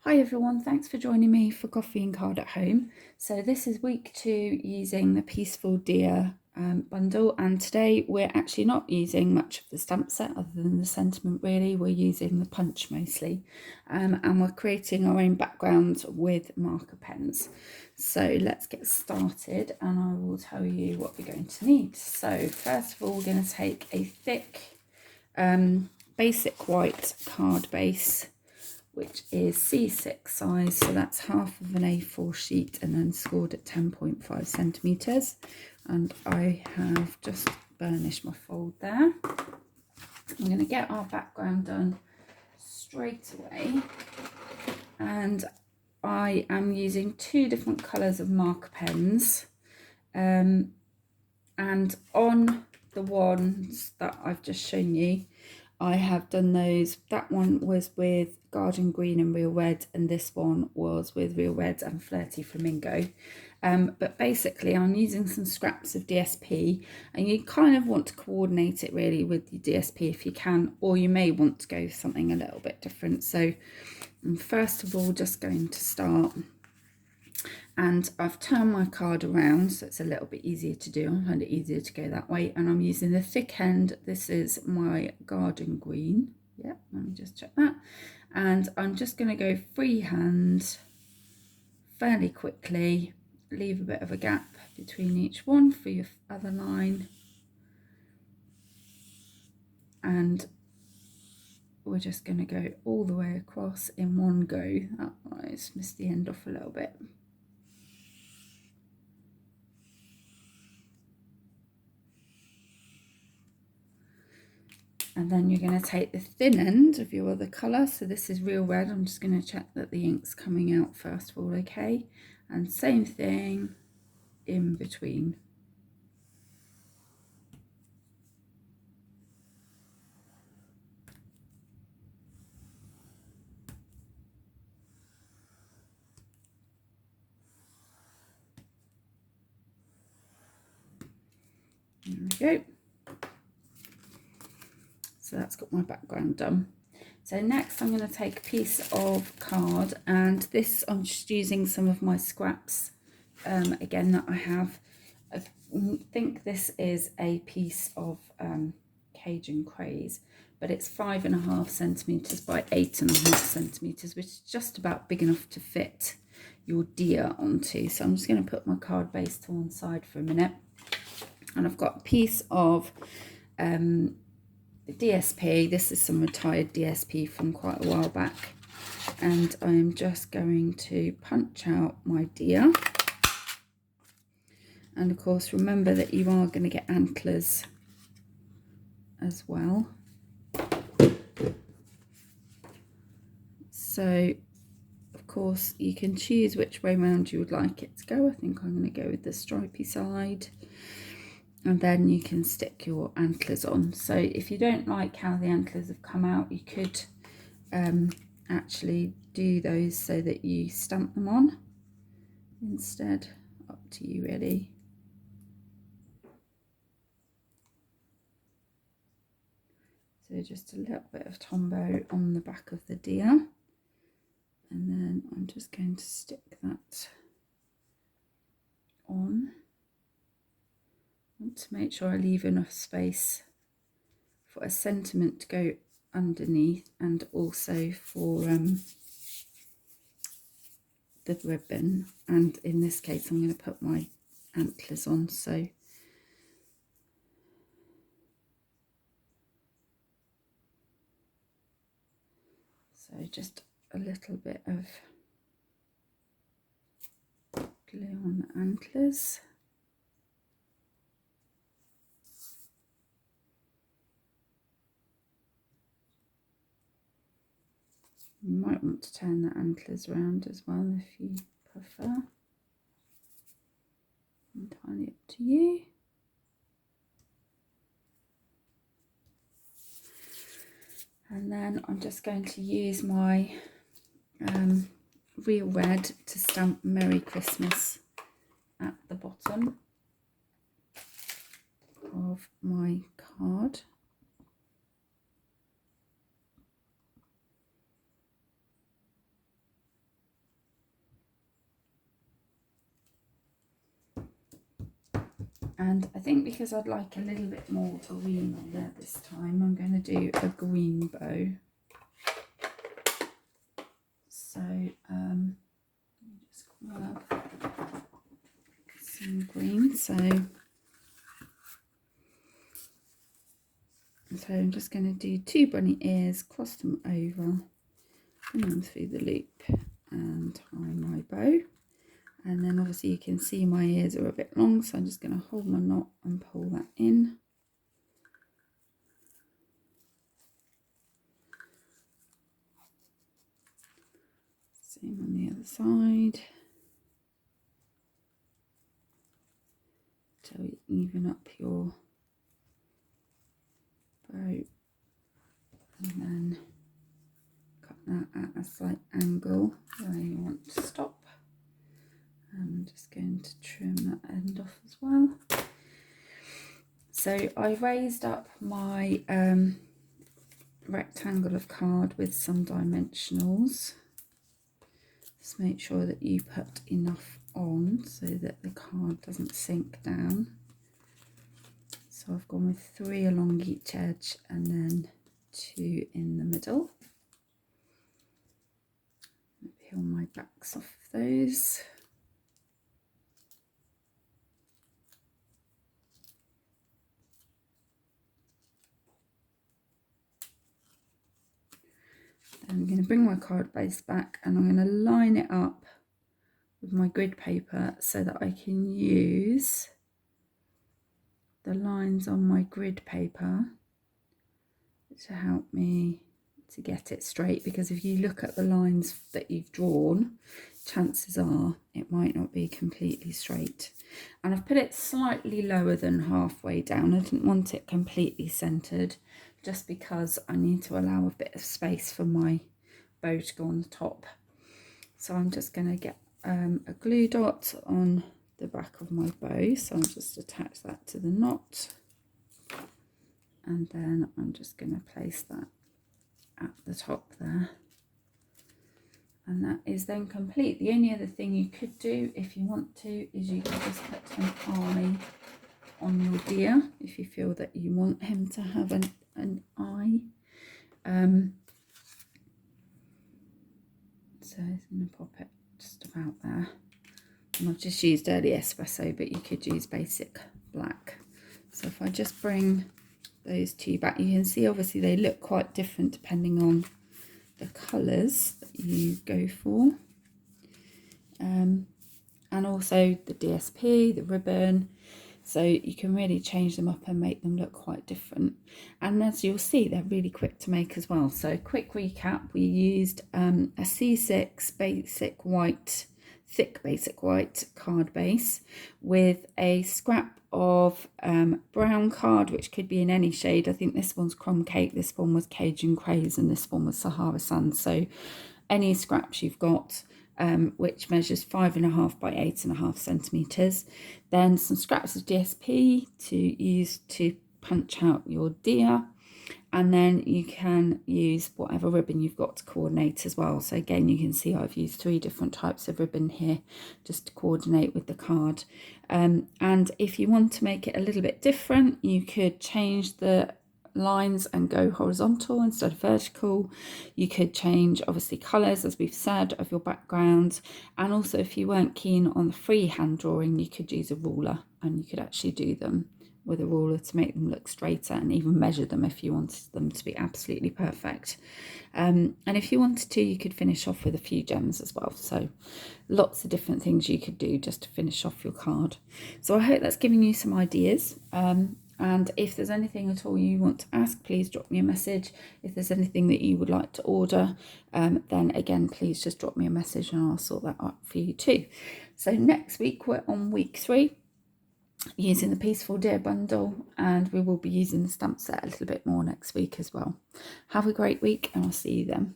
Hi everyone, thanks for joining me for Coffee and Card at Home. So this is week 2 using the Peaceful Dear bundle, and today we're actually not using much of the stamp set other than the sentiment really. We're using the punch mostly, and we're creating our own backgrounds with marker pens. So let's get started and I will tell you what we're going to need. So first of all, we're going to take a thick basic white card base, which is C6 size, so that's half of an A4 sheet and then scored at 10.5 centimetres. And I have just burnished my fold there. I'm going to get our background done straight away, and I am using 2 different colours of marker pens, and on the ones that I've just shown you, I have done those. That one was with Garden Green and Real Red, and this one was with Real Red and Flirty Flamingo. But basically I'm using some scraps of DSP, and you kind of want to coordinate it really with your DSP if you can, or you may want to go something a little bit different. So I'm first of all just going to start, and I've turned my card around so it's a little bit easier to do. I find it easier to go that way, and I'm using the thick end. This is my Garden Green. Yeah, let me just check that. And I'm just going to go freehand fairly quickly, leave a bit of a gap between each one for your other line, and we're just going to go all the way across in one go. Oh, I just missed the end off a little bit. And then you're going to take the thin end of your other colour. So this is Real Red. I'm just going to check that the ink's coming out first of all, okay? And same thing in between. There we go. So that's got my background done. So next I'm going to take a piece of card, and this I'm just using some of my scraps again that I have. I think this is a piece of Cajun Craze, but it's 5.5 centimetres by 8.5 centimetres, which is just about big enough to fit your deer onto. So I'm just going to put my card base to one side for a minute, and I've got a piece of DSP. This is some retired DSP from quite a while back, and I'm just going to punch out my deer. And of course remember that you are going to get antlers as well, so of course you can choose which way round you would like it to go. I think I'm going to go with the stripy side, and then you can stick your antlers on. So if you don't like how the antlers have come out, you could actually do those so that you stamp them on instead. Up to you really. So just a little bit of Tombow on the back of the deer, and then I'm just going to stick that on. I want to make sure I leave enough space for a sentiment to go underneath, and also for the ribbon. And in this case I'm going to put my antlers on, so just a little bit of glue on the antlers. You might want to turn the antlers around as well if you prefer. Entirely up to you. And then I'm just going to use my Real Red to stamp Merry Christmas at the bottom of my card. And I think because I'd like a little bit more green on there this time, I'm going to do a green bow. So just grab some green. So I'm just going to do 2 bunny ears, cross them over, bring them through the loop and tie my bow. And then obviously you can see my ears are a bit long, so I'm just going to hold my knot and pull that in. Same on the other side. So you even up your bow and then cut that at a slight angle where you want to stop. I'm just going to trim that end off as well. So I raised up my rectangle of card with some dimensionals. Just make sure that you put enough on so that the card doesn't sink down. So I've gone with 3 along each edge and then 2 in the middle. Peel my backs off those. I'm going to bring my card base back and I'm going to line it up with my grid paper so that I can use the lines on my grid paper to help me to get it straight, because if you look at the lines that you've drawn, chances are it might not be completely straight. And I've put it slightly lower than halfway down. I didn't want it completely centered, just because I need to allow a bit of space for my bow to go on the top. So I'm just going to get a glue dot on the back of my bow, so I'll just attach that to the knot, and then I'm just going to place that at the top there, and that is then complete. The only other thing you could do if you want to is you can just put an eye on your deer if you feel that you want him to have an eye. So I'm going to pop it just about there. And I've just used early espresso, but you could use basic black. So if I just bring those 2 back, you can see obviously they look quite different depending on the colours that you go for. And also the DSP, the ribbon. So you can really change them up and make them look quite different. And as you'll see, they're really quick to make as well. So quick recap, we used a C6 basic white, thick basic white card base with a scrap of brown card, which could be in any shade. I think this one's Crumb Cake, this one was Cajun Craze, and this one was Sahara Sand. So any scraps you've got, which measures 5.5 by 8.5 centimeters. Then some scraps of DSP to use to punch out your deer, and then you can use whatever ribbon you've got to coordinate as well. So again, you can see I've used 3 different types of ribbon here just to coordinate with the card. And if you want to make it a little bit different, you could change the lines and go horizontal instead of vertical. You could change obviously colours, as we've said, of your background, and also if you weren't keen on the freehand drawing, you could use a ruler and you could actually do them with a ruler to make them look straighter, and even measure them if you wanted them to be absolutely perfect. And if you wanted to, you could finish off with a few gems as well. So lots of different things you could do just to finish off your card. So I hope that's giving you some ideas. And if there's anything at all you want to ask, please drop me a message. If there's anything that you would like to order, then again, please just drop me a message and I'll sort that out for you too. So next week, we're on week 3, using the Peaceful Deer bundle, and we will be using the stamp set a little bit more next week as well. Have a great week, and I'll see you then.